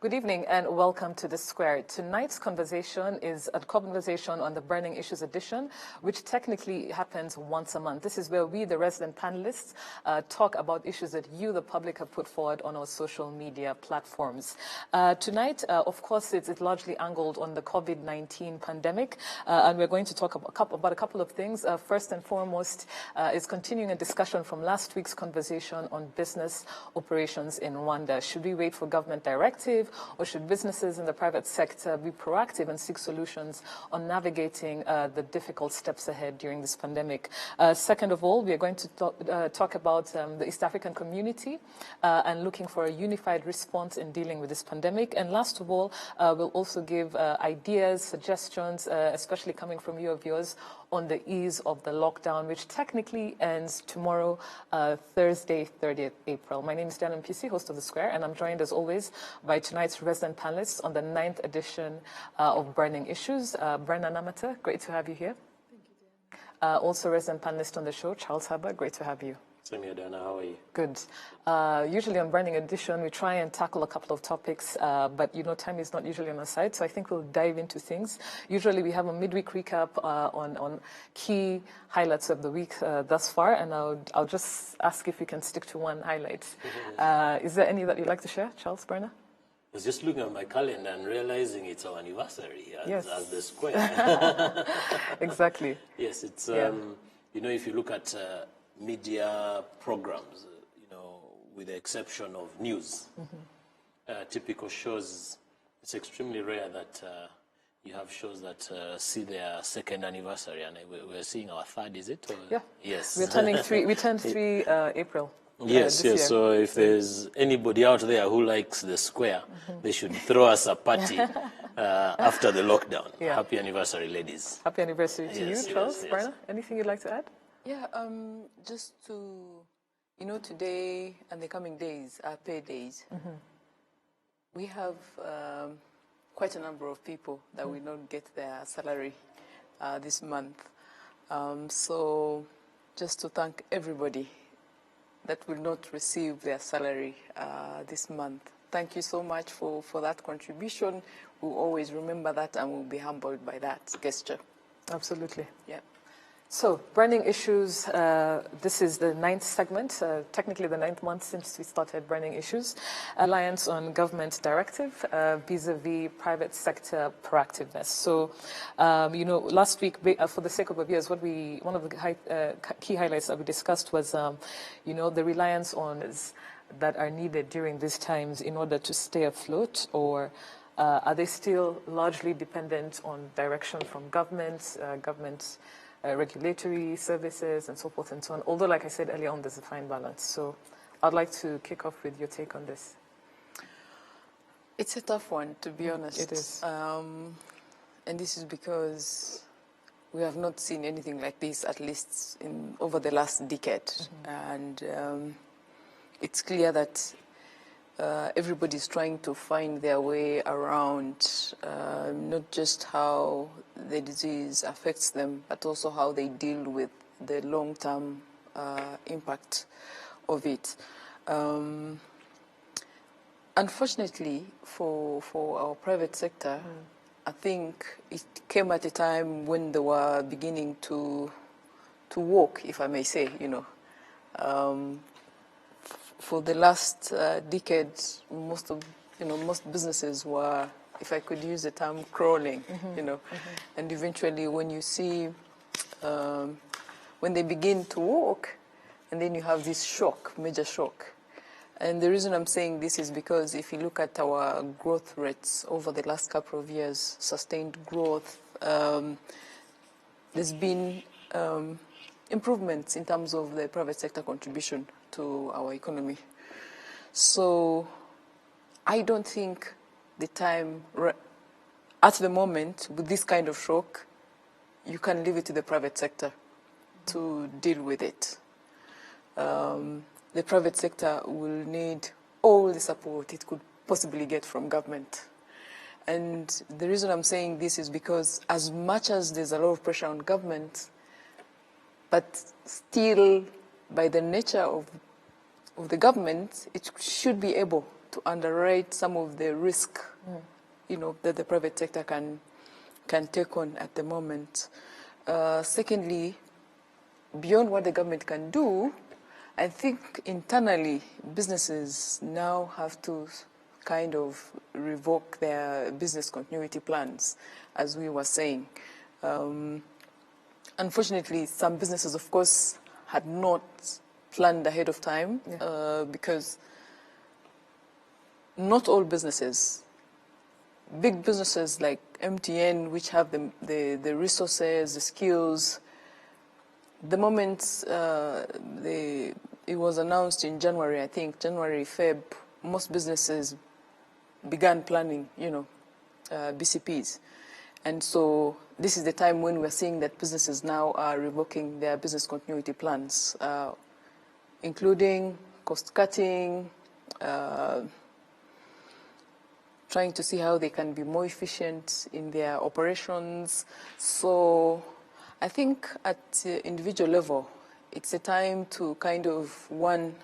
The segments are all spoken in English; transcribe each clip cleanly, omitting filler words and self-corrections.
Good evening and welcome to The Square. Tonight's conversation is a conversation on the Burning Issues edition, which technically happens once a month. This is where we, the resident panelists, talk about issues that you, the public, have put forward on our social media platforms. Tonight, of course, it's largely angled on the COVID-19 pandemic, and we're going to talk about a couple of things. First and foremost is continuing a discussion from last week's conversation on business operations in Rwanda. Should we wait for government directive, or should businesses in the private sector be proactive and seek solutions on navigating the difficult steps ahead during this pandemic? Second of all, we are going to talk about the East African community and looking for a unified response in dealing with this pandemic. And last of all, we'll also give ideas, suggestions, especially coming from you of yours, on the ease of the lockdown, which technically ends tomorrow, Thursday, 30th April. My name is Dan MPC, host of The Square, and I'm joined as always by tonight's resident panelists on the 9th edition of Burning Issues. Brenna Namata, great to have you here. Thank you, Dan. Also resident panelist on the show, Charles Haber, great to have you. Same here, Dana. How are you? Good. Usually on Burning Edition, we try and tackle a couple of topics, but, you know, time is not usually on our side, so I think we'll dive into things. Usually we have a midweek recap on key highlights of the week thus far, and I'll just ask if we can stick to one highlight. Is there any that you'd like to share, Charles, Brenna? I was just looking at my calendar and realizing it's our anniversary as The Square. Exactly. Yes, it's, you know, if you look at media programs, you know, with the exception of news, typical shows, it's extremely rare that you have shows that see their second anniversary, and we're seeing our third, is it? Or? Yeah. Yes. We're turning three. We turned 3 April. Yes, yes. Year. So if there's anybody out there who likes The Square, they should throw us a party after the lockdown. Yeah. Happy anniversary, ladies. Happy anniversary to you, Charles. Brenna, anything you'd like to add? Yeah, just to, you know, today and the coming days are pay days. We have quite a number of people that will not get their salary this month. So just to thank everybody that will not receive their salary this month. Thank you so much for that contribution. We'll always remember that and we'll be humbled by that gesture. Absolutely. Yeah. So, Burning Issues, this is the 9th segment, technically the 9th month since we started Burning Issues. Alliance on Government Directive vis-a-vis private sector proactiveness. So, you know, last week, for the sake of obvious, one of the key highlights that we discussed was, you know, the reliance on that are needed during these times in order to stay afloat, or are they still largely dependent on direction from governments, regulatory services and so forth and so on. Although, like I said earlier on, there's a fine balance. So I'd like to kick off with your take on this. It's a tough one, to be honest. It is. And this is because we have not seen anything like this, at least over the last decade. And it's clear that everybody's trying to find their way around not just how the disease affects them, but also how they deal with the long-term impact of it. Unfortunately, for our private sector, I think it came at a time when they were beginning to walk, if I may say, you know. For the last decade, most businesses were, if I could use the term, crawling, you know. And eventually when you see, when they begin to walk, and then you have this shock, major shock. And the reason I'm saying this is because if you look at our growth rates over the last couple of years, sustained growth, there's been improvements in terms of the private sector contribution to our economy. So I don't think the time, at the moment, with this kind of shock, you can leave it to the private sector to deal with it. The private sector will need all the support it could possibly get from government. And the reason I'm saying this is because as much as there's a lot of pressure on government, but still, by the nature of the government, it should be able to underwrite some of the risk, that the private sector can take on at the moment. Secondly, beyond what the government can do, I think internally businesses now have to kind of revoke their business continuity plans, as we were saying. Unfortunately, some businesses, of course, had not planned ahead of time, because not all businesses, big businesses like MTN, which have the resources, the skills, the moment it was announced in January, I think, January, Feb, most businesses began planning, BCPs. And so this is the time when we're seeing that businesses now are revoking their business continuity plans, including cost cutting, trying to see how they can be more efficient in their operations. So I think at the individual level, it's a time to kind of, one,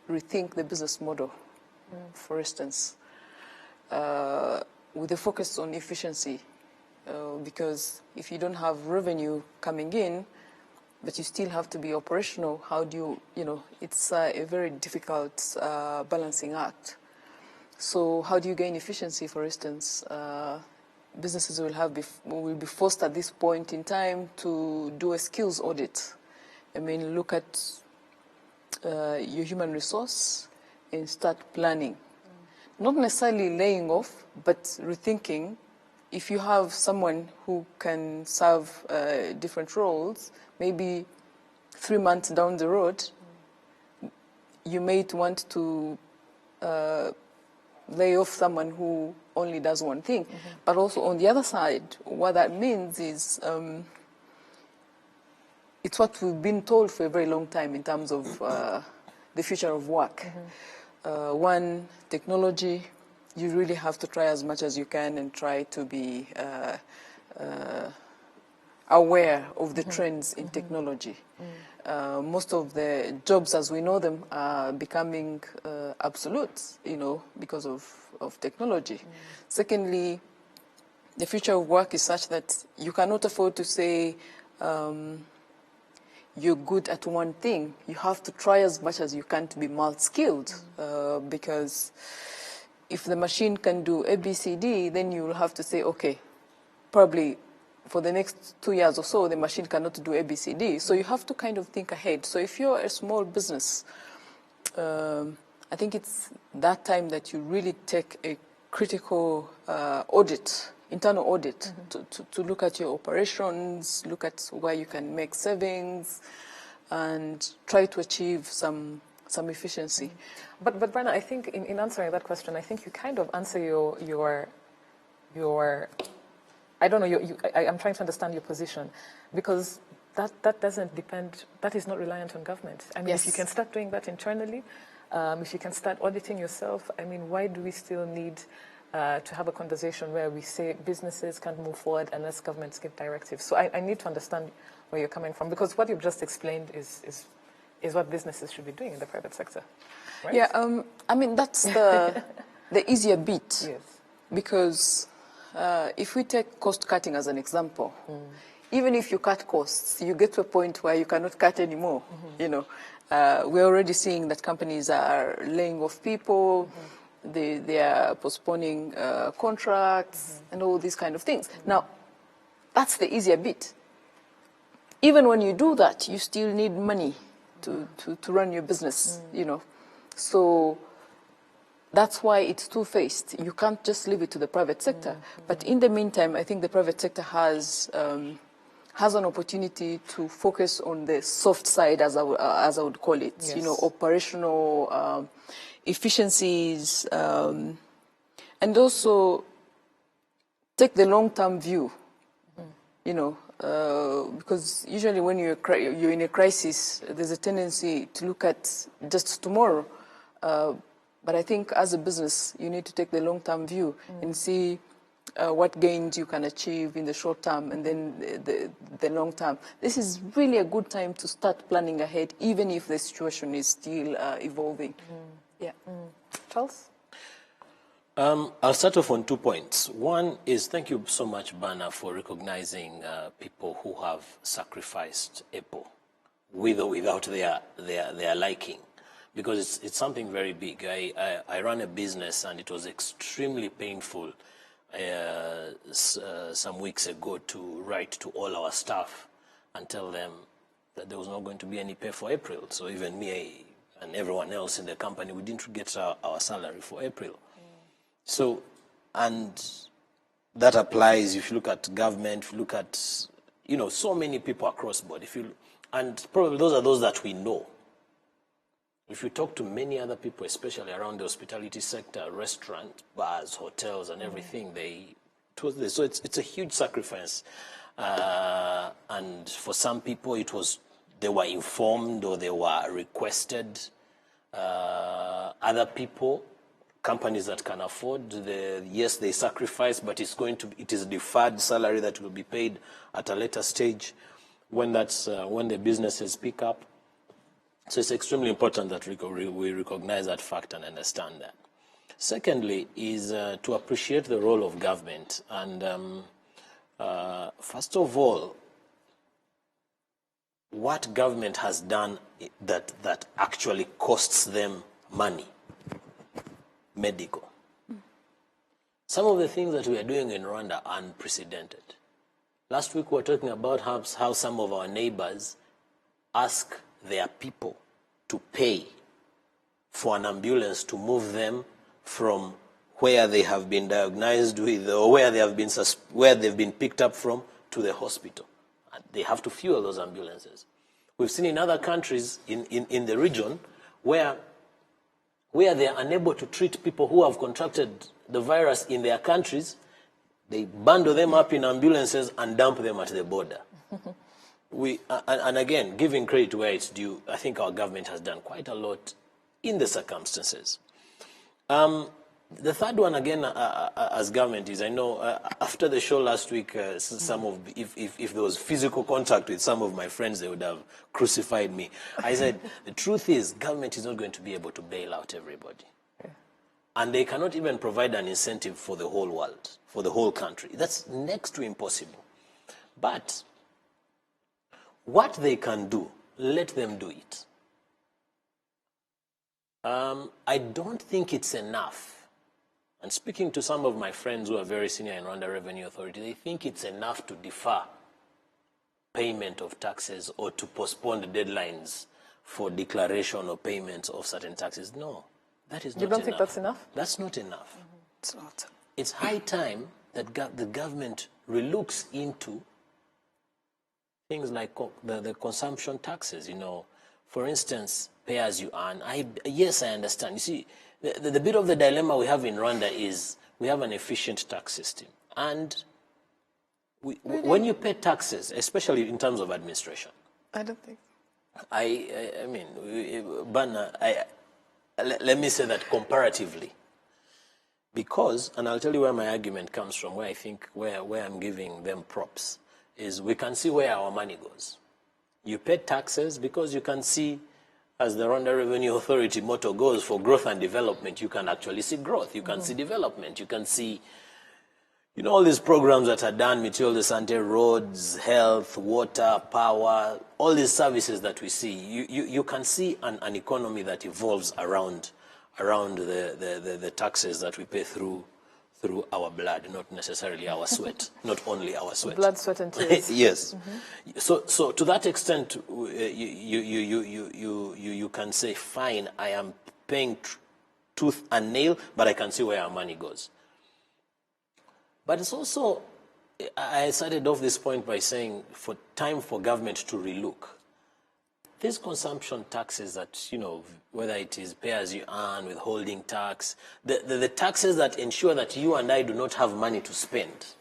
rethink the business model, for instance, with a focus on efficiency. Because if you don't have revenue coming in, but you still have to be operational, how do you, it's a very difficult balancing act. So how do you gain efficiency, for instance? Businesses will be forced at this point in time to do a skills audit. I mean, look at your human resource and start planning. Not necessarily laying off, but rethinking. If you have someone who can serve different roles, maybe 3 months down the road, you may want to lay off someone who only does one thing. But also on the other side, what that means is it's what we've been told for a very long time in terms of the future of work. One, technology. You really have to try as much as you can and try to be aware of the trends in technology. Most of the jobs as we know them are becoming obsolete, because of technology. Secondly, the future of work is such that you cannot afford to say you're good at one thing. You have to try as much as you can to be multi-skilled, because if the machine can do A, B, C, D, then you will have to say, okay, probably for the next 2 years or so, the machine cannot do A, B, C, D. So you have to kind of think ahead. So if you're a small business, I think it's that time that you really take a critical audit, internal audit, to look at your operations, look at where you can make savings, and try to achieve some efficiency. But Brenna, I think in answering that question, I think you kind of answer your I don't know, I'm trying to understand your position, because that doesn't depend, that is not reliant on government. I mean, if you can start doing that internally, if you can start auditing yourself, I mean, why do we still need to have a conversation where we say businesses can't move forward unless governments give directives? So I need to understand where you're coming from, because what you've just explained is what businesses should be doing in the private sector, right? Yeah, I mean, that's the easier bit. Yes. Because if we take cost cutting as an example, even if you cut costs, you get to a point where you cannot cut anymore. We're already seeing that companies are laying off people, they are postponing contracts, and all these kind of things. Now, that's the easier bit. Even when you do that, you still need money to run your business, So that's why it's two-faced. You can't just leave it to the private sector. But in the meantime, I think the private sector has an opportunity to focus on the soft side, as I would call it. Yes. Operational efficiencies, and also take the long-term view. Because usually when you're in a crisis, there's a tendency to look at just tomorrow. But I think as a business, you need to take the long-term view and see what gains you can achieve in the short term and then the long term. This is really a good time to start planning ahead, even if the situation is still evolving. Yeah. Charles? I'll start off on 2 points. One is thank you so much, Bana, for recognizing people who have sacrificed Apple with or without their liking, because it's something very big. I ran a business and it was extremely painful some weeks ago to write to all our staff and tell them that there was not going to be any pay for April. So even me and everyone else in the company, we didn't get our salary for April. So, and that applies if you look at government, if you look at, so many people across board. And probably those are those that we know. If you talk to many other people, especially around the hospitality sector, restaurant, bars, hotels, and everything, so it's a huge sacrifice. And for some people, they were informed or they were requested. Other people, companies that can afford, yes, they sacrifice, but it is deferred salary that will be paid at a later stage when the businesses pick up. So it's extremely important that we recognize that fact and understand that. Secondly is to appreciate the role of government. And first of all, what government has done that actually costs them money. Medical. Some of the things that we are doing in Rwanda are unprecedented. Last week we were talking about how some of our neighbors ask their people to pay for an ambulance to move them from where they have been diagnosed with or where they've been picked up from to the hospital. And they have to fuel those ambulances. We've seen in other countries in the region where they are unable to treat people who have contracted the virus in their countries, they bundle them up in ambulances and dump them at the border. And again, giving credit where it's due, I think our government has done quite a lot in the circumstances. The third one, again, as government is, I know after the show last week, if there was physical contact with some of my friends, they would have crucified me. I said, the truth is, government is not going to be able to bail out everybody. Yeah. And they cannot even provide an incentive for the whole world, for the whole country. That's next to impossible. But what they can do, let them do it. I don't think it's enough. And speaking to some of my friends who are very senior in Rwanda Revenue Authority, they think it's enough to defer payment of taxes or to postpone the deadlines for declaration or payment of certain taxes. No, that is not enough. You don't think that's enough? That's not enough. It's not. It's high time that the government relooks into things like the consumption taxes. For instance, pay as you earn. Yes, I understand. You see, the bit of the dilemma we have in Rwanda is we have an efficient tax system. And when you pay taxes, especially in terms of administration. I don't think. Let me say that comparatively. Because, and I'll tell you where my argument comes from, where I think, where I'm giving them props, is we can see where our money goes. You pay taxes because you can see, as the Rwanda Revenue Authority motto goes, for growth and development, you can actually see growth. You can see development. You can see, all these programs that are done, Mutual de Sante, roads, health, water, power, all these services that we see. You can see an economy that evolves around the taxes that we pay through our blood, not necessarily our sweat, not only our sweat. Blood, sweat, and tears. Yes. So to that extent, you can say, fine, I am paying tooth and nail, but I can see where our money goes. But it's also, I started off this point by saying, time for government to relook. These consumption taxes that, whether it is pay as you earn, withholding tax, the taxes that ensure that you and I do not have money to spend.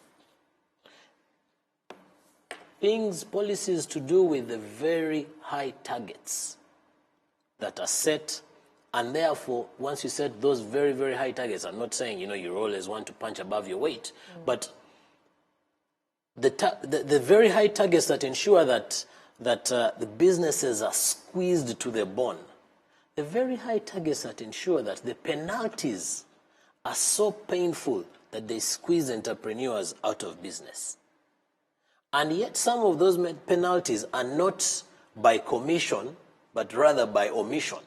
Policies to do with the very high targets that are set, and therefore, once you set those very, very high targets, I'm not saying, you always want to punch above your weight, but the very high targets that ensure that the businesses are squeezed to the bone, the very high targets that ensure that the penalties are so painful that they squeeze entrepreneurs out of business. And yet some of those penalties are not by commission, but rather by omission.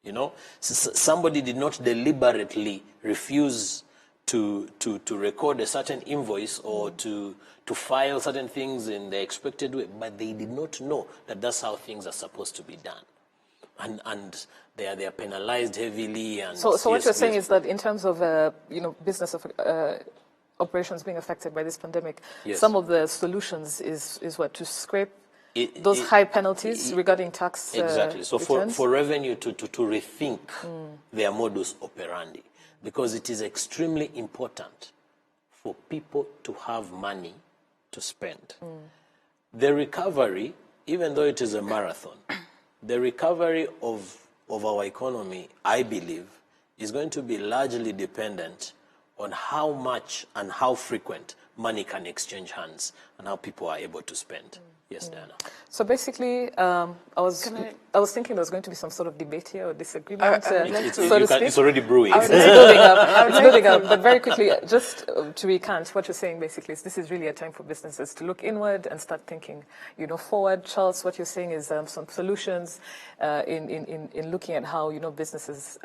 You know, somebody did not deliberately refuse to record a certain invoice or to file certain things in the expected way, but they did not know that that's how things are supposed to be done. And they are penalized heavily. And so what you're saying is that in terms of business of operations being affected by this pandemic, some of the solutions is what, to scrape those high penalties regarding tax exactly. So returns? for revenue to rethink their modus operandi, because it is extremely important for people to have money to spend. The recovery, even though it is a marathon, the recovery of our economy, I believe, is going to be largely dependent on how much and how frequent money can exchange hands and how people are able to spend. Yes, Diana. So basically, I was thinking there was going to be some sort of debate here or disagreement, so to speak. It's already brewing. It's building up. It's building up. But very quickly, just to recant, what you're saying basically is this is really a time for businesses to look inward and start thinking, forward. Charles, what you're saying is some solutions in looking at how businesses,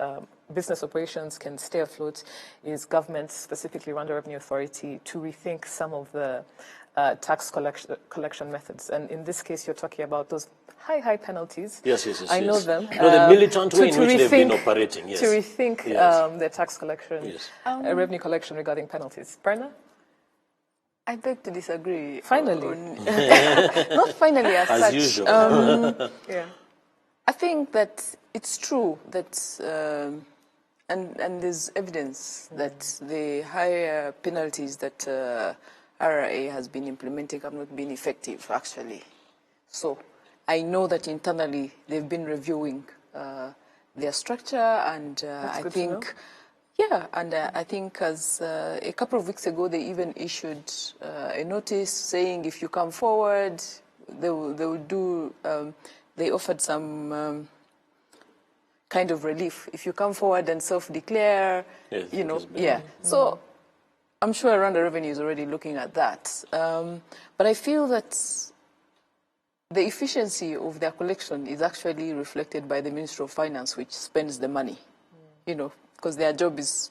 business operations can stay afloat is government, specifically around the Revenue Authority, to rethink some of the tax collection methods. And in this case, you're talking about those high penalties. Yes. I know them. No, the militant way in which they've been operating, yes. To rethink the tax collection, revenue collection regarding penalties. Berna? I beg to disagree. Finally. Not finally as such. Usual. I think that it's true that, and there's evidence that the higher penalties that RRA has been implementing have not been effective, actually. So I know that internally they've been reviewing their structure, and I think, I think as a couple of weeks ago, they even issued a notice saying if you come forward, they will do, they offered some kind of relief. If you come forward and self-declare, So I'm sure Rwanda Revenue is already looking at that. But I feel that the efficiency of their collection is actually reflected by the Ministry of Finance, which spends the money, because their job is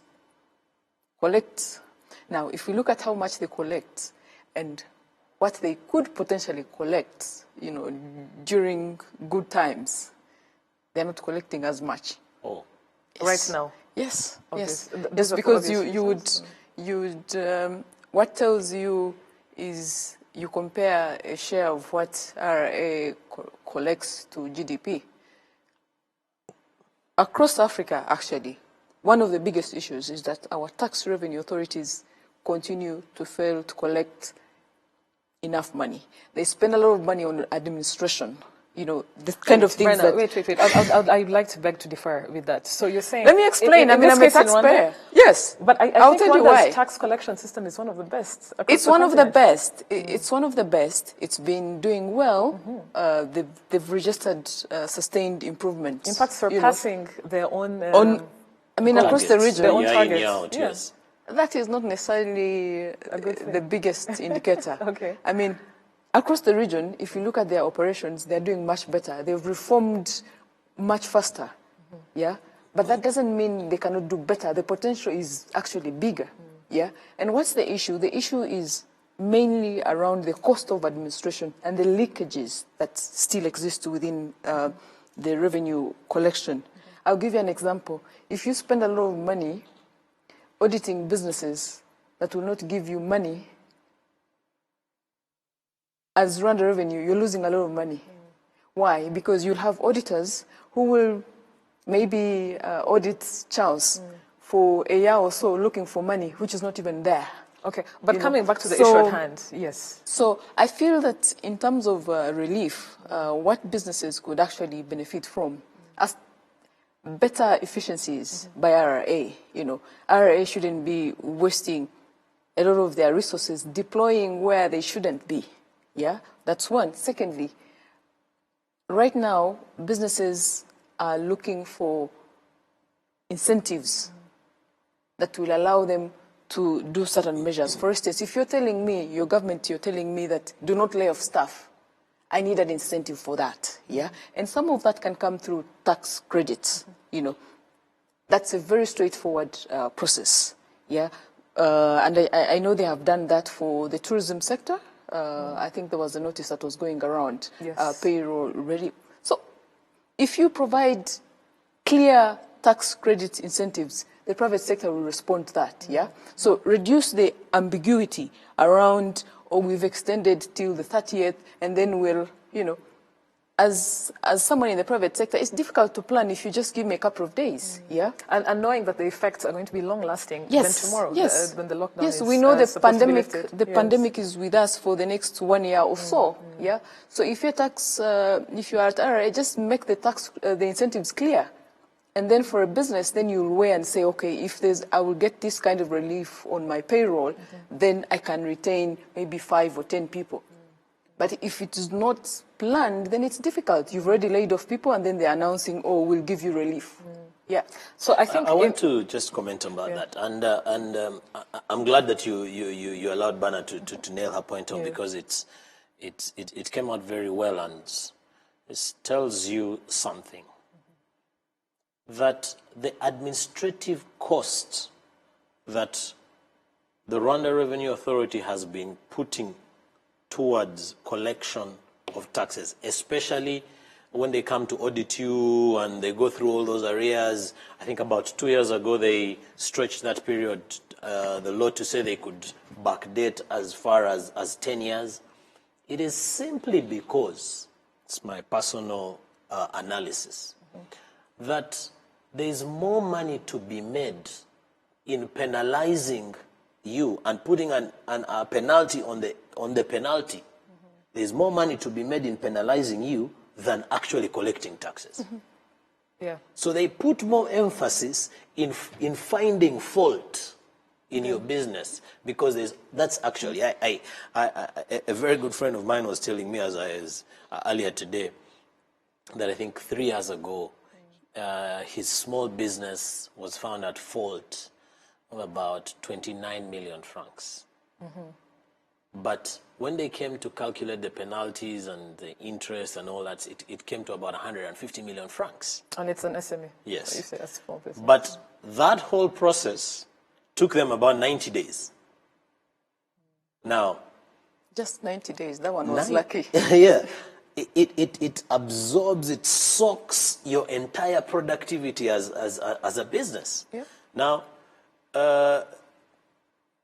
collect. Now, if we look at how much they collect and what they could potentially collect, during good times, they're not collecting as much. Oh. Yes. Right now? Yes, yes. Just because what tells you is you compare a share of what RA collects to GDP. Across Africa, actually, one of the biggest issues is that our tax revenue authorities continue to fail to collect enough money. They spend a lot of money on administration. The kind of things that... Wait. I'd like to beg to differ with that. So you're saying... Let me explain. I'm a taxpayer. Yes. But I I'll think tell you Rwanda's why. tax collection system is one of the best. It's one of the best. It's one of the best. It's been doing well. They've registered sustained improvements. In fact, surpassing their own... across the region. Their own targets. Yes. That is not necessarily the biggest indicator. Okay. Across the region, if you look at their operations, they're doing much better. They've reformed much faster, But that doesn't mean they cannot do better. The potential is actually bigger, And what's the issue? The issue is mainly around the cost of administration and the leakages that still exist within the revenue collection. I'll give you an example. If you spend a lot of money auditing businesses that will not give you money, as Rwanda Revenue, you're losing a lot of money. Why? Because you'll have auditors who will maybe audit Charles for a year or so looking for money, which is not even there. Okay, but coming back to the issue at hand, yes. So I feel that in terms of relief, what businesses could actually benefit from as better efficiencies by RRA. RRA shouldn't be wasting a lot of their resources deploying where they shouldn't be. That's one. Secondly, right now, businesses are looking for incentives that will allow them to do certain measures. For instance, if you're telling me, your government, you're telling me that do not lay off staff, I need an incentive for that, yeah? And some of that can come through tax credits, you know. That's a very straightforward process, yeah? And I know they have done that for the tourism sector. I think there was a notice that was going around, yes. Payroll ready. So if you provide clear tax credit incentives, the private sector will respond to that, yeah? So reduce the ambiguity around, or we've extended till the 30th, and then we'll, you know, as someone in the private sector, it's difficult to plan if you just give me a couple of days, yeah? And knowing that the effects are going to be long-lasting Yes, than tomorrow, yes. When the lockdown yes, is we know the supposed to be pandemic. lifted. The Yes. pandemic is with us for the next 1 year or so. Yeah. So if your tax, if you are at RRA, just make the tax, the incentives clear, and then for a business, then you'll weigh and say, okay, if there's, I will get this kind of relief on my payroll, then I can retain maybe 5 or 10 people. But if it is not planned, then it's difficult. You've already laid off people, and then they're announcing, "Oh, we'll give you relief." Yeah. So I think I want to just comment about that, and I'm glad that you allowed Bana to nail her point on, because it came out very well, and it tells you something, that the administrative cost that the Rwanda Revenue Authority has been putting towards collection of taxes, especially when they come to audit you and they go through all those areas. I think about 2 years ago, they stretched that period, the law, to say they could backdate as far as 10 years. It is simply because, it's my personal analysis, that there is more money to be made in penalizing you and putting a penalty on the penalty. There's more money to be made in penalizing you than actually collecting taxes. Yeah. So they put more emphasis in finding fault in your business, because that's actually, a very good friend of mine was telling me as earlier today that I think 3 years ago, his small business was found at fault of about 29 million francs. But when they came to calculate the penalties and the interest and all that, it came to about 150 million francs. And it's an SME. Yes. So you say a small business. But that whole process took them about 90 days. Now, Just 90 days. That one was lucky. Yeah. It absorbs, it soaks your entire productivity as a business. Yeah. Now,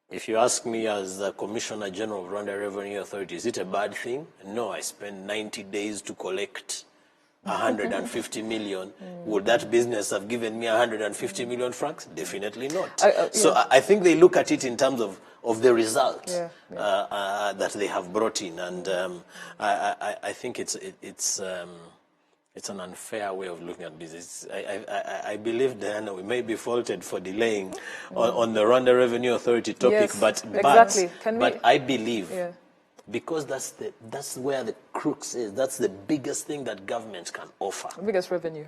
if you ask me as the Commissioner General of Rwanda Revenue Authority, is it a bad thing? No, I spent 90 days to collect 150 million. Would that business have given me 150 million francs? Definitely not. So I think they look at it in terms of the result that they have brought in, and I think it's an unfair way of looking at business. I believe, Diana, we may be faulted for delaying on the Rwanda Revenue Authority topic, Yes, but exactly. But I believe, Yeah. because that's where the crux is. That's the biggest thing that government can offer. Biggest revenue.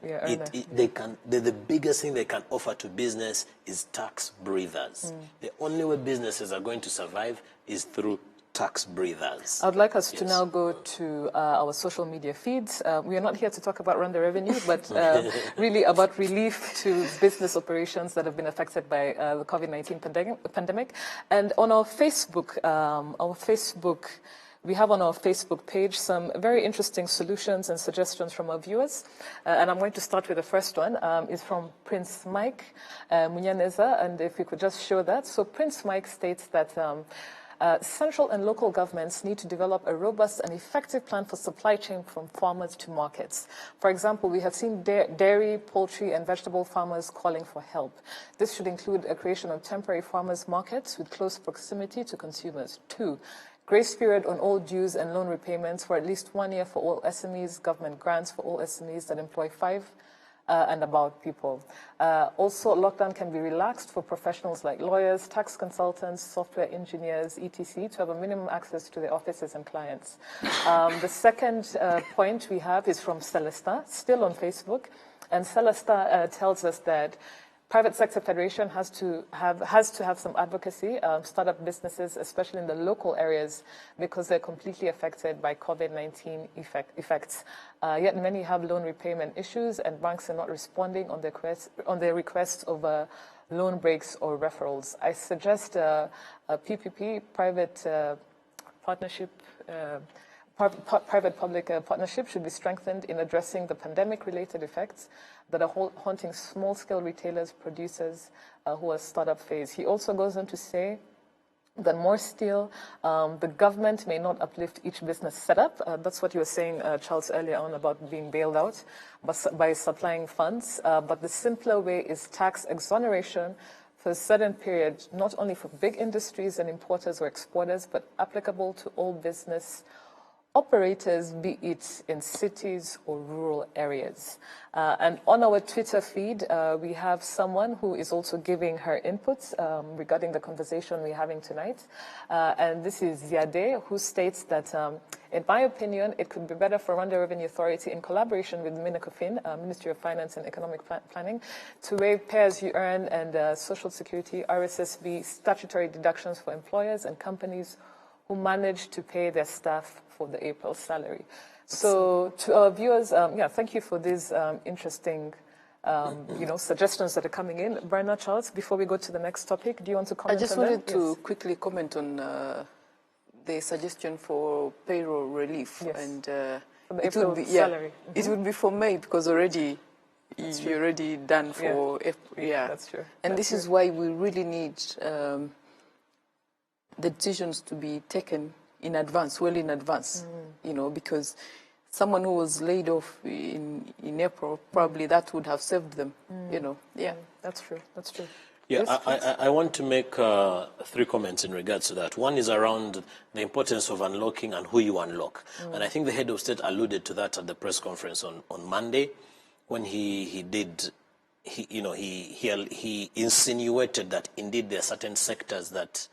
Yeah, earner. The biggest thing they can offer to business is tax breathers. The only way businesses are going to survive is through tax breathers. I'd like us to now go to our social media feeds. We are not here to talk about Rwanda revenue, but really about relief to business operations that have been affected by the COVID-19 pandemic. And on our Facebook, we have on our Facebook page some very interesting solutions and suggestions from our viewers. And I'm going to start with the first one. It's from Prince Mike Munyaneza, and if we could just show that. So Prince Mike states that central and local governments need to develop a robust and effective plan for supply chain from farmers to markets. For example, we have seen dairy, poultry, and vegetable farmers calling for help. This should include a creation of temporary farmers markets with close proximity to consumers. 2, grace period on all dues and loan repayments for at least 1 year for all SMEs, government grants for all SMEs that employ 5 and about people. Also, lockdown can be relaxed for professionals like lawyers, tax consultants, software engineers, etc., to have a minimum access to their offices and clients. The second point we have is from Celesta, still on Facebook. And Celesta tells us that Private sector federation has to have some advocacy, startup businesses, especially in the local areas, because they're completely affected by COVID-19 effects. Yet many have loan repayment issues, and banks are not responding on their requests of loan breaks or referrals. I suggest a PPP, private partnership. Private-public partnership should be strengthened in addressing the pandemic-related effects that are haunting small-scale retailers, producers who are startup phase. He also goes on to say that more still, the government may not uplift each business setup. That's what you were saying, Charles, earlier on about being bailed out by supplying funds. But the simpler way is tax exoneration for a certain period, not only for big industries and importers or exporters, but applicable to all business operators, be it in cities or rural areas. And on our Twitter feed, we have someone who is also giving her inputs regarding the conversation we're having tonight. And this is Ziade, who states that, in my opinion, it could be better for Rwanda Revenue Authority, in collaboration with Minecofin, Ministry of Finance and Economic Planning, to waive pay-as-you-earn and Social Security, RSSB, statutory deductions for employers and companies who manage to pay their staff for the April salary. So to our viewers, thank you for these interesting suggestions that are coming in. Bernard, Charles, before we go to the next topic, do you want to comment on that? I just wanted to quickly comment on the suggestion for payroll relief. Yes. And for the April salary. It would be for May, because already you're already done for April. Yeah, that's true. And this is why we really need the decisions to be taken in advance, well in advance, because someone who was laid off in April, probably that would have saved them, That's true, that's true. Yeah, Yes, I want to make 3 comments in regards to that. One is around the importance of unlocking and who you unlock. And I think the head of state alluded to that at the press conference on Monday, when he insinuated that indeed there are certain sectors that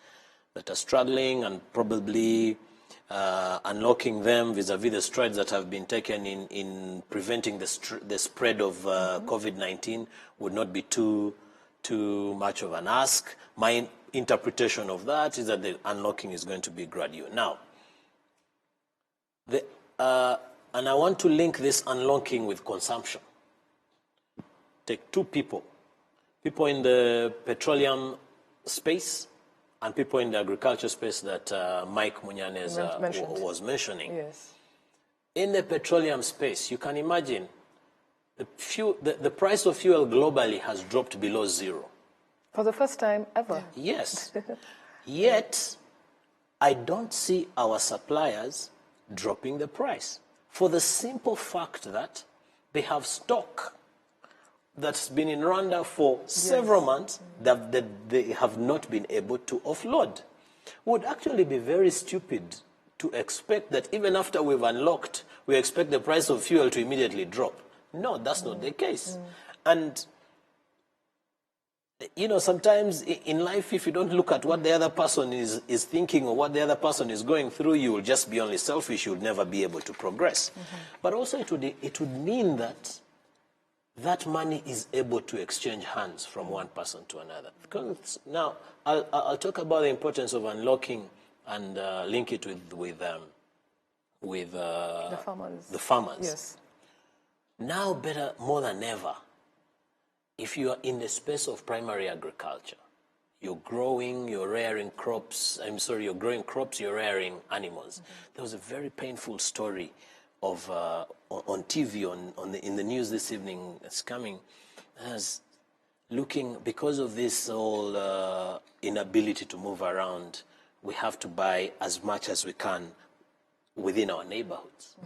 are struggling, and probably unlocking them vis-a-vis the strides that have been taken in preventing the spread of COVID-19 would not be too much of an ask. My interpretation of that is that the unlocking is going to be gradual. Now, and I want to link this unlocking with consumption. Take 2 people in the petroleum space and people in the agriculture space that Mike Munyanez was mentioning. Yes. In the petroleum space, you can imagine the price of fuel globally has dropped below 0. For the first time ever. Yes. Yet, I don't see our suppliers dropping the price, for the simple fact that they have stock that's been in Rwanda for several months that they have not been able to offload. Would actually be very stupid to expect that even after we've unlocked, we expect the price of fuel to immediately drop. No, that's not the case. And, sometimes in life, if you don't look at what the other person is thinking or what the other person is going through, you will just be only selfish. You'll never be able to progress. But also it would mean that money is able to exchange hands from one person to another. Because now, I'll talk about the importance of unlocking and link it with the farmers. Yes. Now, better more than ever, if you are in the space of primary agriculture, you're growing crops, you're rearing animals. There was a very painful story of on TV, in the news this evening that's coming, as looking, because of this whole inability to move around, we have to buy as much as we can within our neighborhoods.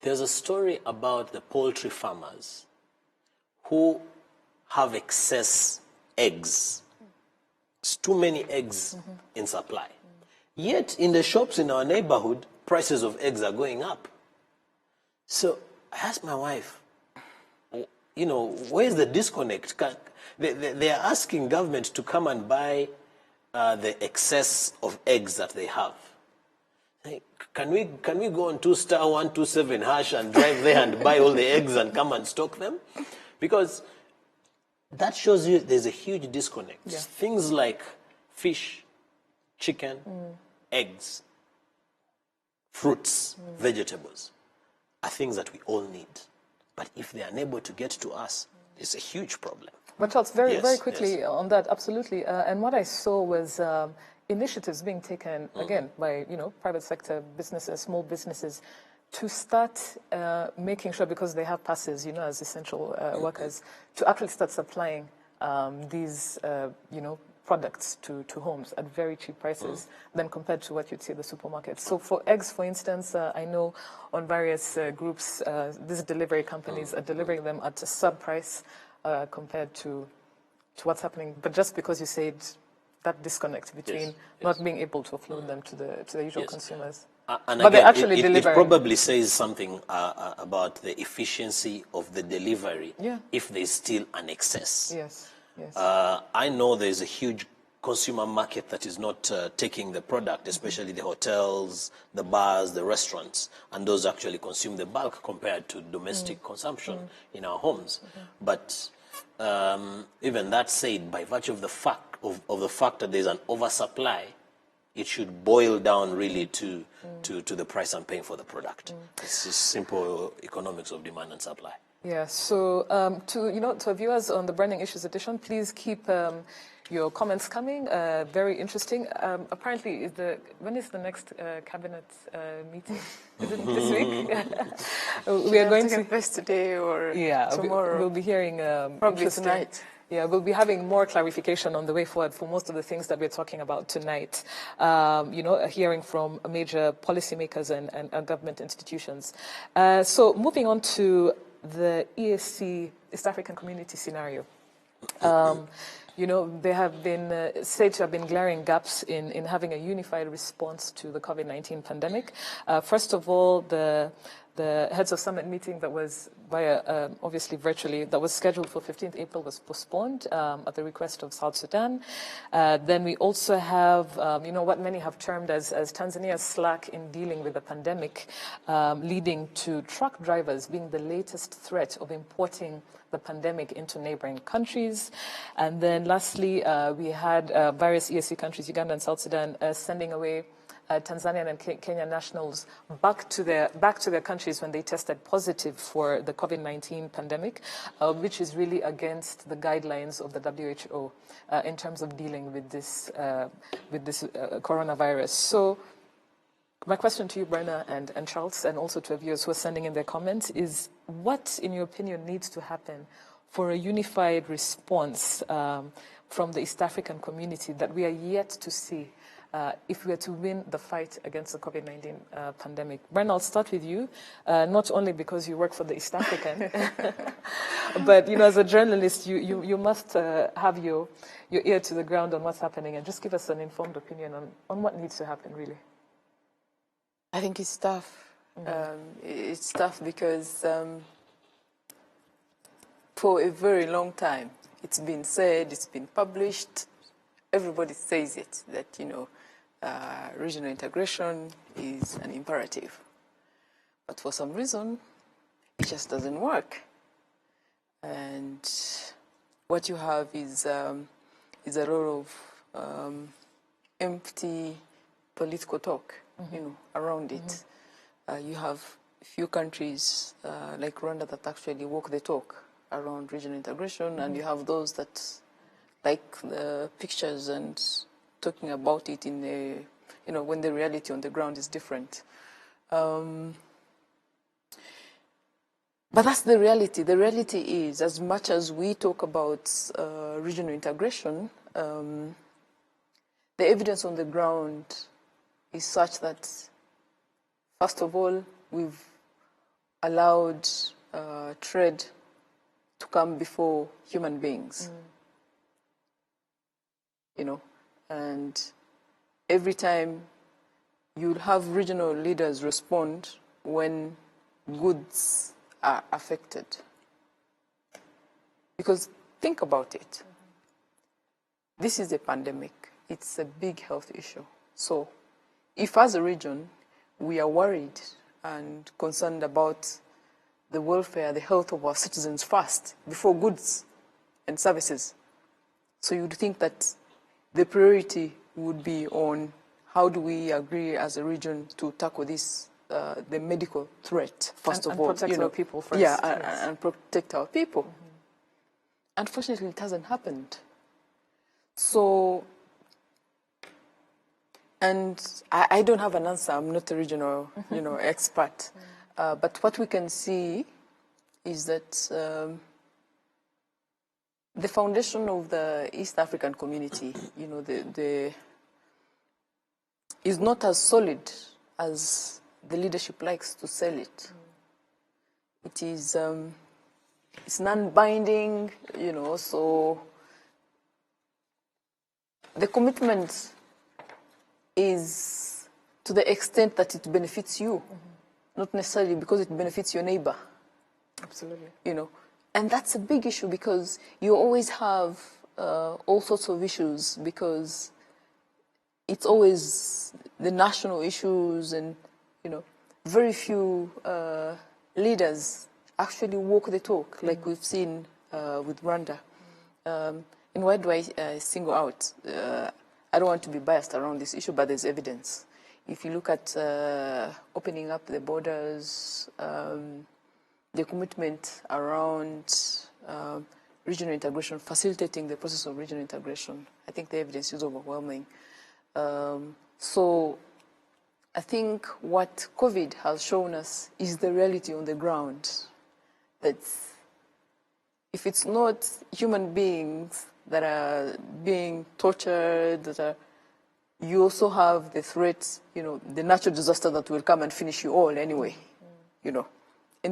There's a story about the poultry farmers who have excess eggs. It's too many eggs in supply. Yet in the shops in our neighborhood, prices of eggs are going up. So I asked my wife, where's the disconnect? They are asking government to come and buy the excess of eggs that they have. Can we go on *127# and drive there and buy all the eggs and come and stock them? Because that shows you there's a huge disconnect. Yeah. Things like fish, chicken, eggs, fruits, vegetables are things that we all need. But if they are unable to get to us, it's a huge problem. But Charles, very Yes, quickly yes. on that, absolutely. And what I saw was initiatives being taken, again, by, private sector businesses, small businesses, to start making sure, because they have passes, as essential workers, to actually start supplying these, products to homes at very cheap prices than compared to what you'd see at the supermarket. So for eggs, for instance, I know on various groups, these delivery companies are delivering them at a sub-price compared to what's happening. But just because you said that disconnect between not being able to offload them to the usual consumers. And but again, they're actually it delivering. probably says something about the efficiency of the delivery if there's still an excess. Yes, yes. I know there's a huge consumer market that is not taking the product, especially the hotels, the bars, the restaurants, and those actually consume the bulk compared to domestic consumption in our homes. But even that said, by virtue of the fact that there's an oversupply, it should boil down really to the price I'm paying for the product. It's just simple economics of demand and supply. Yeah, so to our viewers on the Burning Issues edition, please keep your comments coming. Very interesting. Apparently, when is the next cabinet meeting? Is it this week? We are going to place today or tomorrow. We'll be hearing probably tonight. Yeah, we'll be having more clarification on the way forward for most of the things that we're talking about tonight. Hearing from major policymakers and government institutions. So moving on to the EAC, East African Community scenario. There have been said to have been glaring gaps in having a unified response to the COVID-19 pandemic. First of all, the Heads of Summit meeting that was obviously virtually, that was scheduled for 15th April was postponed at the request of South Sudan. Then we also have, what many have termed as Tanzania's slack in dealing with the pandemic, leading to truck drivers being the latest threat of importing the pandemic into neighboring countries. And then lastly, we had various EAC countries, Uganda and South Sudan, sending away Tanzanian and Kenyan nationals back to their countries when they tested positive for the COVID-19 pandemic, which is really against the guidelines of the WHO in terms of dealing with this coronavirus. So my question to you, Brenna and Charles, and also to our viewers who are sending in their comments, is what, in your opinion, needs to happen for a unified response from the East African community that we are yet to see if we are to win the fight against the COVID-19 pandemic? Brenna, I'll start with you, not only because you work for the East African, but as a journalist, you must have your ear to the ground on what's happening, and just give us an informed opinion on what needs to happen, really. I think it's tough. It's tough because for a very long time, it's been said, it's been published, everybody says it, that, regional integration is an imperative. But for some reason, it just doesn't work. And what you have is a lot of empty political talk, around it. You have a few countries like Rwanda that actually walk the talk around regional integration, and you have those that like the pictures and talking about it in the, when the reality on the ground is different. But that's the reality. The reality is, as much as we talk about regional integration, the evidence on the ground is such that, first of all, we've allowed trade to come before human beings. And every time you'll have regional leaders respond when goods are affected. Because think about it. This is a pandemic. It's a big health issue. So if as a region we are worried and concerned about the welfare, the health of our citizens first, before goods and services. So you'd think that the priority would be on how do we agree as a region to tackle this, the medical threat, first of all. And protect our people first. Yeah, yes. and protect our people. Unfortunately, it hasn't happened. So, and I don't have an answer. I'm not a regional, expert. But what we can see is that the foundation of the East African community, is not as solid as the leadership likes to sell it. It is, it's non-binding, so the commitment is to the extent that it benefits you, not necessarily because it benefits your neighbor. Absolutely. And that's a big issue because you always have all sorts of issues because it's always the national issues and, very few leaders actually walk the talk like we've seen with Rwanda. And why do I single out? I don't want to be biased around this issue, but there's evidence. If you look at opening up the borders, the commitment around regional integration, facilitating the process of regional integration, I think the evidence is overwhelming. So I think what COVID has shown us is the reality on the ground. That if it's not human beings that are being tortured, you also have the threats, the natural disaster that will come and finish you all anyway, And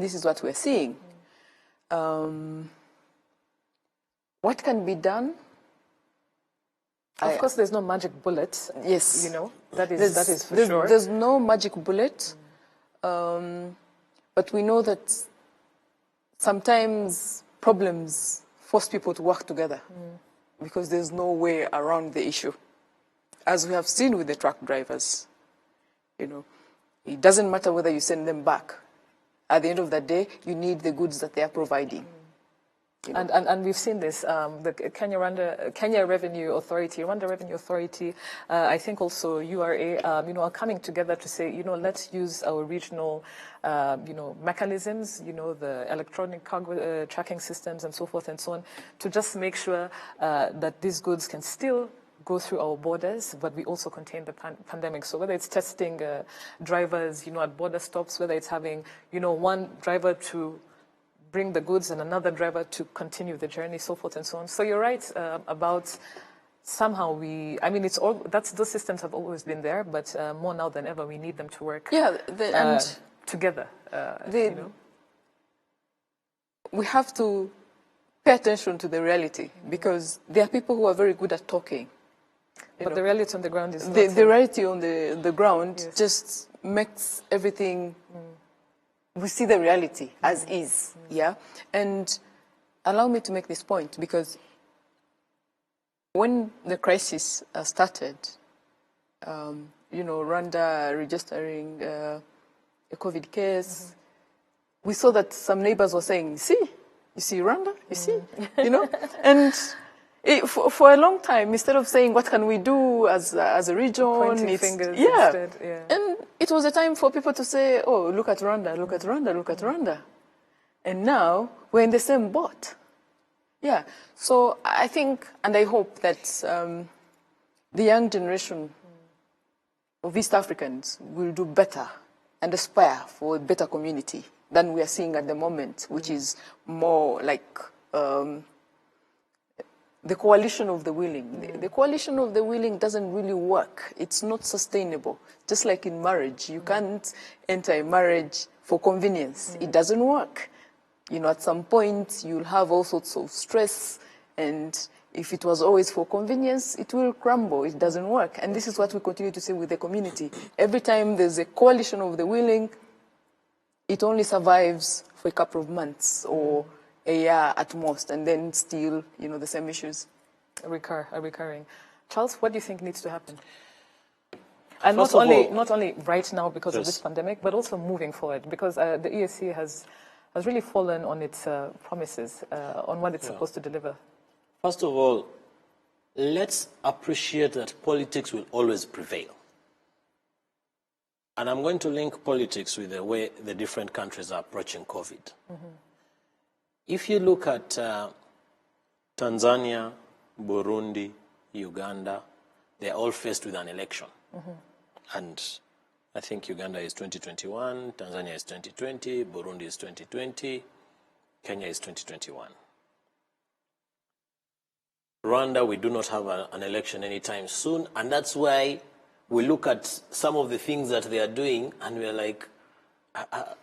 this is what we're seeing. What can be done? Of course, there's no magic bullet. Yes. That is for sure. There's no magic bullet. But we know that sometimes problems force people to work together because there's no way around the issue. As we have seen with the truck drivers, it doesn't matter whether you send them back. At the end of the day, you need the goods that they are providing. And we've seen this, the Kenya Revenue Authority, Rwanda Revenue Authority, I think also URA, are coming together to say, let's use our regional, mechanisms, the electronic cargo tracking systems and so forth and so on, to just make sure that these goods can still go through our borders, but we also contain the pandemic. So whether it's testing drivers, at border stops, whether it's having, one driver to bring the goods and another driver to continue the journey, so forth and so on. So you're right about somehow those systems have always been there, but more now than ever, we need them to work together. We have to pay attention to the reality because there are people who are very good at talking. But the reality on the ground is the reality on the ground just makes everything. We see the reality as is, yeah? And allow me to make this point because when the crisis started, Rwanda registering a COVID case, we saw that some neighbors were saying, you see Rwanda, you see, and for a long time, instead of saying, what can we do as a region? Pointing fingers instead, And it was a time for people to say, oh, look at Rwanda, look at Rwanda, look at Rwanda. And now we're in the same boat. Yeah. So I think, and I hope that the young generation of East Africans will do better and aspire for a better community than we are seeing at the moment, which is more like the coalition of the willing. The coalition of the willing doesn't really work. It's not sustainable. Just like in marriage, you can't enter a marriage for convenience. It doesn't work. At some point, you'll have all sorts of stress, and if it was always for convenience, it will crumble. It doesn't work. And this is what we continue to see with the community. Every time there's a coalition of the willing, it only survives for a couple of months or a year at most, and then still, the same issues are recurring. Charles, what do you think needs to happen? And not only right now because of this pandemic, but also moving forward, because the EAC has really fallen on its promises on what it's supposed to deliver. First of all, let's appreciate that politics will always prevail. And I'm going to link politics with the way the different countries are approaching COVID. If you look at Tanzania, Burundi, Uganda, they're all faced with an election. And I think Uganda is 2021, Tanzania is 2020, Burundi is 2020, Kenya is 2021. Rwanda, we do not have an election anytime soon, and that's why we look at some of the things that they are doing and we're like, are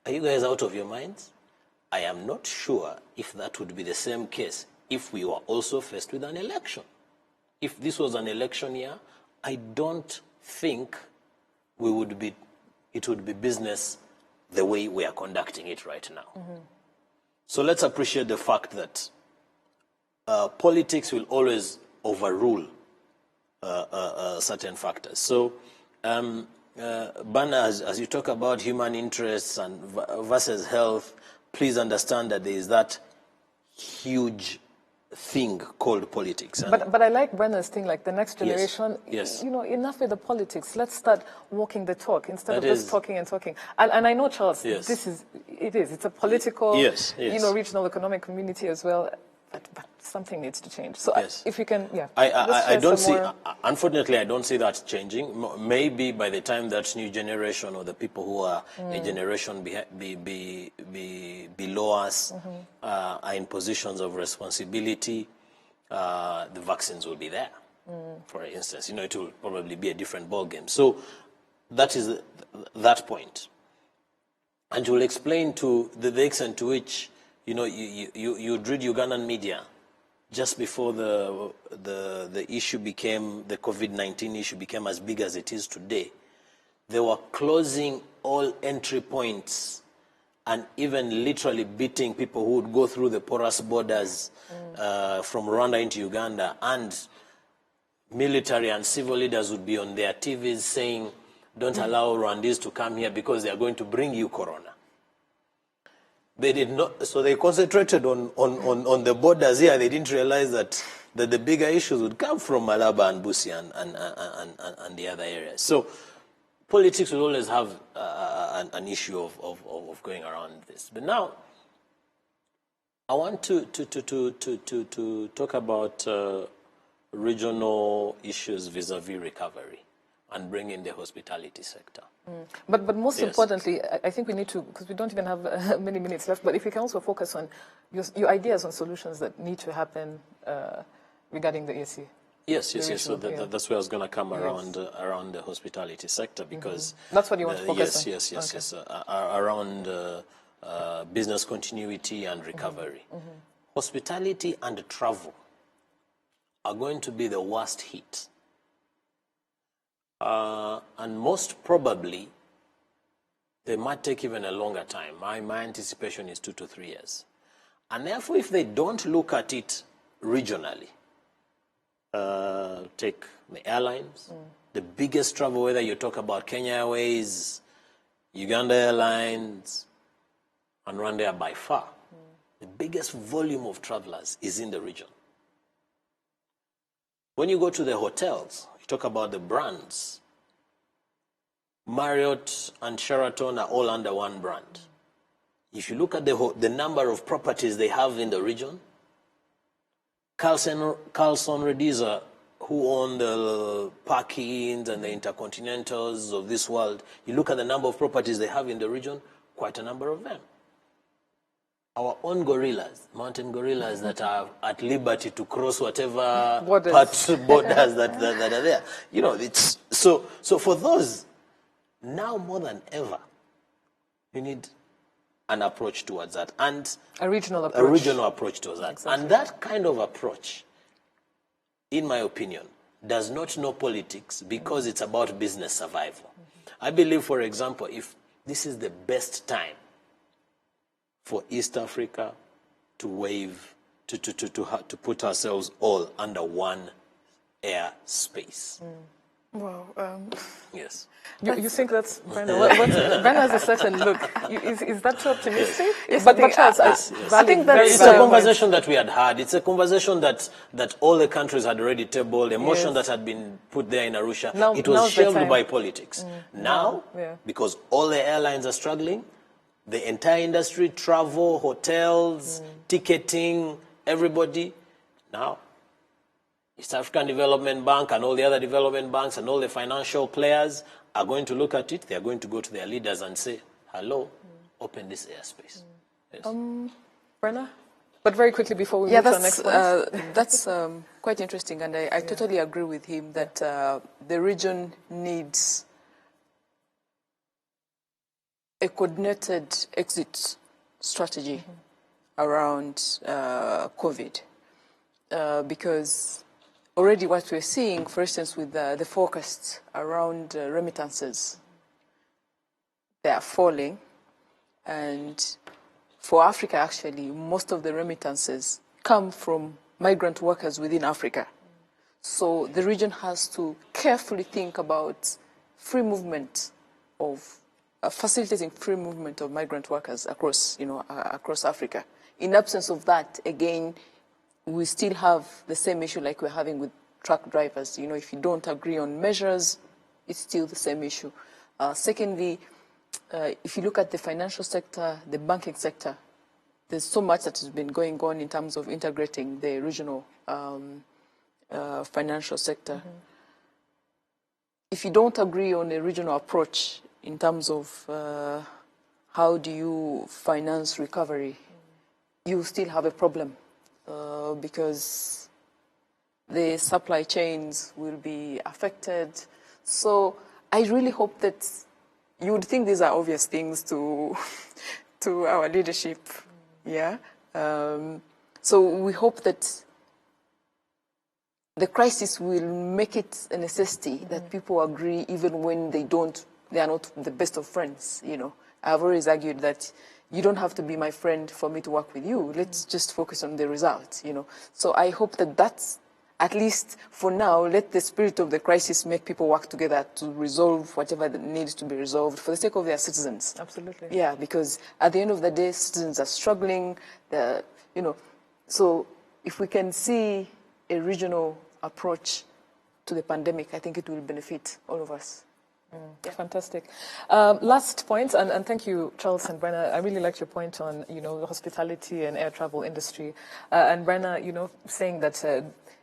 you guys out of your minds? I am not sure if that would be the same case if we were also faced with an election. If this was an election year, I don't think it would be business the way we are conducting it right now. So let's appreciate the fact that politics will always overrule certain factors. So, Bana, as you talk about human interests and versus health, please understand that there is that huge thing called politics. But I like Brenna's thing, like the next generation, Yes. you know, enough with the politics. Let's start walking the talk instead of That just is- talking and talking. And I know, Charles, Yes. it's a political, Yes, yes. you know, regional economic community as well. But something needs to change. So Yes. if you can, yeah. I don't see, more. unfortunately, I don't see that changing. Maybe by the time that new generation or the people who are a generation below us are in positions of responsibility, the vaccines will be there, for instance. You know, it will probably be a different ballgame. So that is that point. And you will explain to the extent to which, you know, you'd read Ugandan media just before the issue became, the COVID-19 issue became as big as it is today. They were closing all entry points and even literally beating people who would go through the porous borders from Rwanda into Uganda. And military and civil leaders would be on their TVs saying, don't allow Rwandese to come here because they are going to bring you corona. They did not, so they concentrated on the borders here. They didn't realize that the bigger issues would come from Malaba and Busia and the other areas. So politics will always have an issue of going around this. But now, I want to talk about regional issues vis-a-vis recovery and bring in the hospitality sector. But most Yes. importantly, I think we need to, because we don't even have many minutes left, but if we can also focus on your ideas on solutions that need to happen regarding the AC. Yes. So regional, that's where I was going to come around the hospitality sector, because That's what you want to focus on? Yes. Around business continuity and recovery. Hospitality and travel are going to be the worst hit. And most probably, they might take even a longer time. My anticipation is 2 to 3 years. And therefore, if they don't look at it regionally, take the airlines, the biggest travel, whether you talk about Kenya Airways, Uganda Airlines, and Rwanda by far, the biggest volume of travelers is in the region. When you go to the hotels, you talk about the brands. Marriott and Sheraton are all under one brand. If you look at the number of properties they have in the region, Carlson Rediza, who own the Park Inns and the Intercontinentals of this world, you look at the number of properties they have in the region, quite a number of them. Our own gorillas, mountain gorillas that are at liberty to cross whatever borders that are there. You know, it's so for those, now more than ever, you need an approach towards that, and A regional approach. a regional approach towards that. Exactly. And that kind of approach, in my opinion, does not know politics, because it's about business survival. I believe, for example, if this is the best time for East Africa to wave, to put ourselves all under one air space. Wow. Yes. You think that's Brenna? Brenna has a certain look. Is that too optimistic? Yes, But I Charles, yes. I think that's It's a conversation that we had. It's a conversation that all the countries had already tabled, a motion that had been put there in Arusha. It was now's the shelved time. by politics. Now, because all the airlines are struggling, the entire industry, travel, hotels, ticketing, everybody, now East African Development Bank and all the other development banks and all the financial players are going to look at it. They are going to go to their leaders and say, hello, open this airspace. Yes. Brenna? But very quickly before we move to the next point. That's quite interesting, and I totally agree with him that the region needs a coordinated exit strategy around COVID, because already what we're seeing, for instance, with the forecasts around remittances, they are falling. And for Africa, actually, most of the remittances come from migrant workers within Africa. So the region has to carefully think about free movement of, facilitating free movement of migrant workers across, across Africa. In absence of that, again, we still have the same issue like we're having with truck drivers. If you don't agree on measures, it's still the same issue. Secondly, if you look at the financial sector, the banking sector, there's so much that has been going on in terms of integrating the regional financial sector. If you don't agree on a regional approach in terms of how do you finance recovery, you still have a problem. Because the supply chains will be affected. So I really hope that you would think these are obvious things to our leadership, yeah. So we hope that the crisis will make it a necessity that people agree even when they are not the best of friends, I've always argued that you don't have to be my friend for me to work with you. Let's just focus on the result, So I hope that that's, at least for now, let the spirit of the crisis make people work together to resolve whatever that needs to be resolved for the sake of their citizens. Absolutely. Yeah, because at the end of the day, citizens are struggling, So if we can see a regional approach to the pandemic, I think it will benefit all of us. Fantastic. Last point, and thank you, Charles and Brenna. I really liked your point on, the hospitality and air travel industry. And Brenna, saying that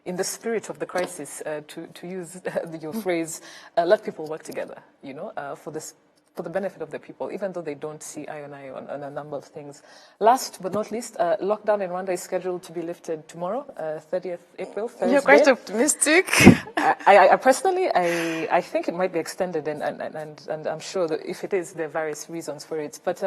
in the spirit of the crisis, to use your phrase, let people work together, for the benefit of the people, even though they don't see eye on eye on a number of things. Last but not least, lockdown in Rwanda is scheduled to be lifted tomorrow, 30th April, Thursday. You're quite optimistic. I personally, I think it might be extended, and I'm sure that if it is, there are various reasons for it. But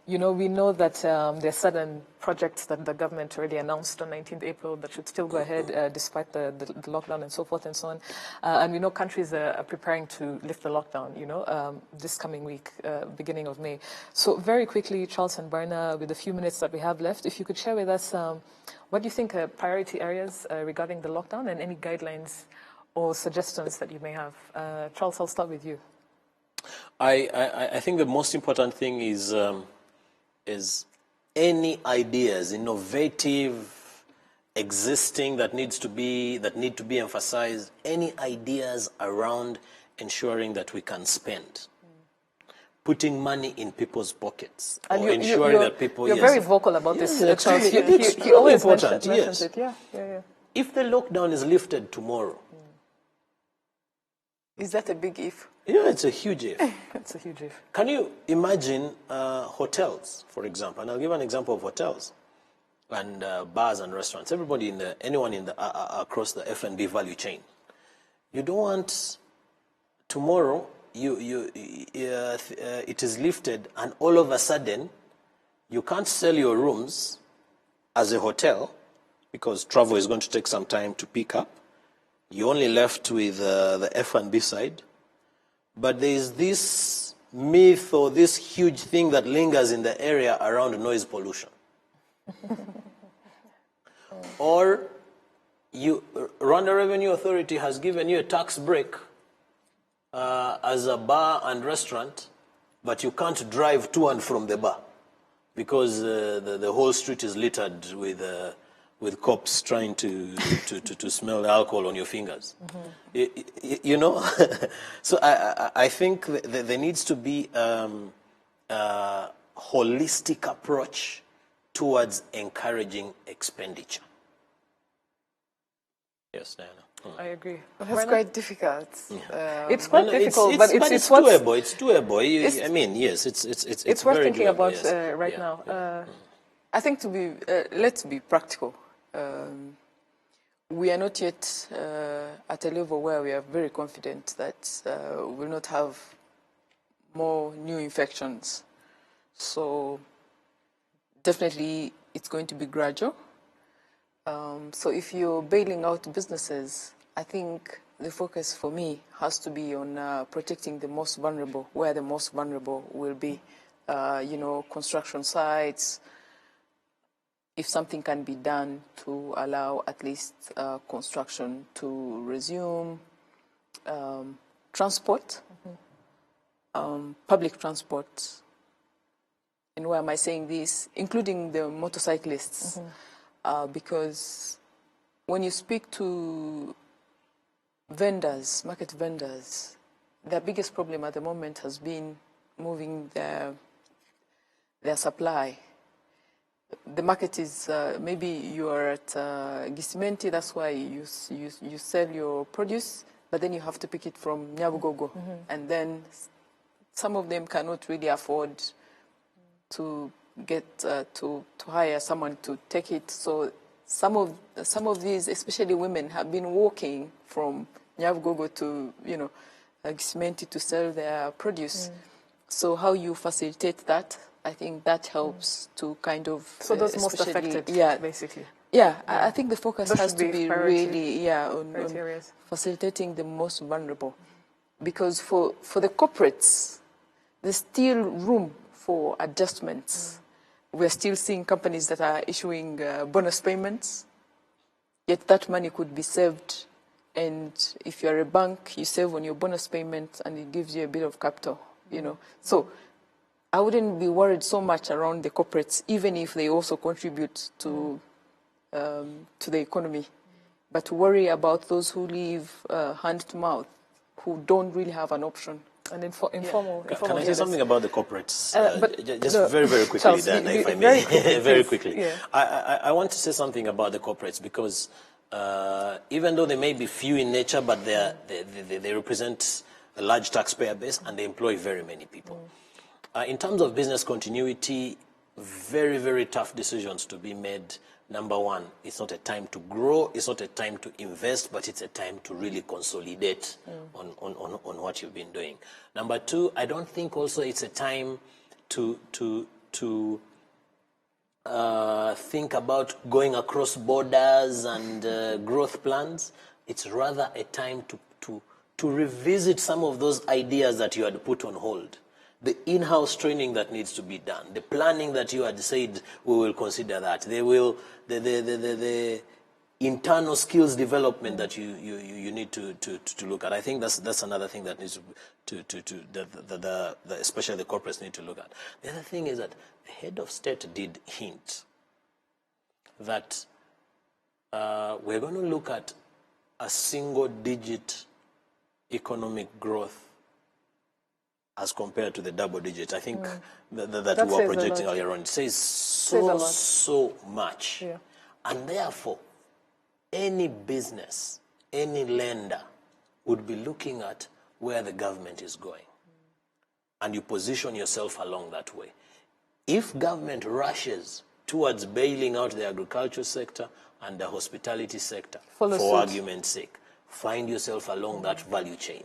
we know that there are certain projects that the government already announced on 19th April that should still go ahead despite the lockdown and so forth and so on. And we know countries are preparing to lift the lockdown, this coming week, beginning of May. So very quickly, Charles and Brenna, with the few minutes that we have left, if you could share with us what do you think are priority areas regarding the lockdown and any guidelines or suggestions that you may have. Charles, I'll start with you. I think the most important thing is any ideas, innovative, existing that need to be emphasized. Any ideas around ensuring that we can spend, putting money in people's pockets, and or ensuring that people. You're very vocal about this. Charles. It's He always important. mentions Yes. it. Yeah. If the lockdown is lifted tomorrow. Is that a big if? Yeah, it's a huge if. It's a huge if. Can you imagine hotels, for example? And I'll give an example of hotels and bars and restaurants. Anyone across the F&B value chain. You don't want tomorrow. It is lifted, and all of a sudden, you can't sell your rooms as a hotel because travel is going to take some time to pick up. You're only left with the F&B side. But there is this myth or this huge thing that lingers in the area around noise pollution. Or Rwanda Revenue Authority has given you a tax break as a bar and restaurant, but you can't drive to and from the bar because the whole street is littered with cops trying to smell the alcohol on your fingers. You know? So I think there needs to be a holistic approach towards encouraging expenditure. Yes, Diana. I agree. That's quite difficult. It's quite difficult, but it's doable. It's doable. I mean, yes, it's worth very thinking doable, about yes. right now. I think let's be practical. We are not yet at a level where we are very confident that we will not have more new infections. So definitely it's going to be gradual. So if you're bailing out businesses, I think the focus for me has to be on protecting the most vulnerable, where the most vulnerable will be. Construction sites, if something can be done to allow at least construction to resume, transport, public transport. And why am I saying this? Including the motorcyclists. Because when you speak to vendors, market vendors, their biggest problem at the moment has been moving their supply. The market is, maybe you are at Gisimenti, that's why you sell your produce, but then you have to pick it from Nyabugogo. And then some of them cannot really afford to get to hire someone to take it. So some of these, especially women, have been walking from Nyabugogo to Gisimenti to sell their produce. So how you facilitate that, I think that helps to kind of... So those most affected, basically. Yeah, I think the focus has to be priority, really on facilitating the most vulnerable. Because for the corporates, there's still room for adjustments. We're still seeing companies that are issuing bonus payments, yet that money could be saved. And if you're a bank, you save on your bonus payment and it gives you a bit of capital, So I wouldn't be worried so much around the corporates, even if they also contribute to the economy. But worry about those who live hand to mouth, who don't really have an option. And informal. Can I say something about the corporates? Very, very quickly, Charles, Dan, if I may. Very quickly. Yeah. I want to say something about the corporates because even though they may be few in nature, but they represent a large taxpayer base and they employ very many people. In terms of business continuity, very, very tough decisions to be made. Number one, it's not a time to grow, it's not a time to invest, but it's a time to really consolidate on what you've been doing. Number two, I don't think also it's a time to think about going across borders and growth plans. It's rather a time to revisit some of those ideas that you had put on hold. The in-house training that needs to be done, the planning that you had said we will consider that. The internal skills development that you need to look at. I think that's another thing that needs especially the corporates need to look at. The other thing is that the head of state did hint that we're going to look at a single-digit economic growth as compared to the double digit. I think that we were projecting earlier on. It says so much. Yeah. And therefore, any business, any lender would be looking at where the government is going. And you position yourself along that way. If government rushes towards bailing out the agriculture sector and the hospitality sector, for argument's sake, find yourself along that value chain.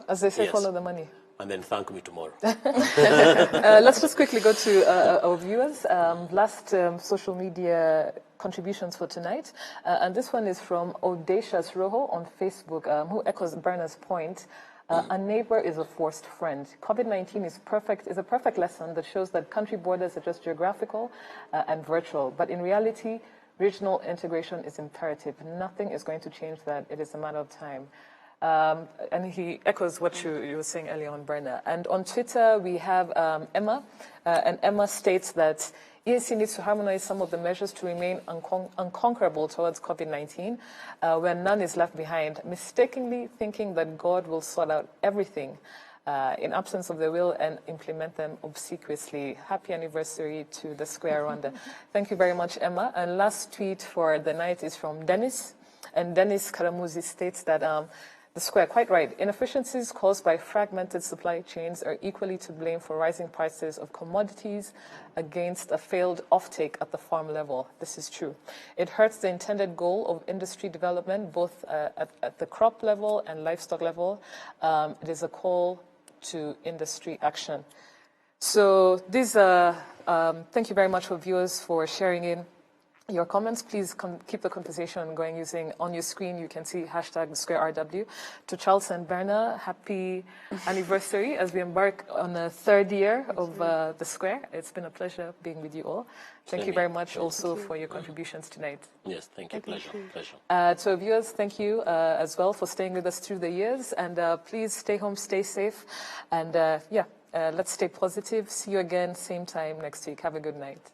As they say, follow the money. And then thank me tomorrow. Let's just quickly go to our viewers. Last social media contributions for tonight. And this one is from Audacious Rojo on Facebook, who echoes Berna's point. A neighbor is a forced friend. COVID-19 is a perfect lesson that shows that country borders are just geographical and virtual. But in reality, Regional integration is imperative. Nothing is going to change that. It is a matter of time. And he echoes what you were saying earlier on, Berna. And on Twitter, we have Emma, and Emma states that EAC needs to harmonize some of the measures to remain unconquerable towards COVID-19, where none is left behind, mistakenly thinking that God will sort out everything in absence of the will and implement them obsequiously. Happy anniversary to the Square Rwanda. Thank you very much, Emma. And last tweet for the night is from Dennis. And Dennis Karamuzi states that the Square, quite right, inefficiencies caused by fragmented supply chains are equally to blame for rising prices of commodities against a failed offtake at the farm level. This is true. It hurts the intended goal of industry development, both at the crop level and livestock level. It is a call to industry action. So these thank you very much for viewers for sharing in your comments. Please keep the conversation going using, on your screen, you can see #SquareRW. To Charles and Berna, happy anniversary as we embark on the third year of the Square. It's been a pleasure being with you all. Thank you very much also for your contributions tonight. Yes, thank you. Pleasure. To our viewers, thank you as well for staying with us through the years. And please stay home, stay safe. And let's stay positive. See you again, same time next week. Have a good night.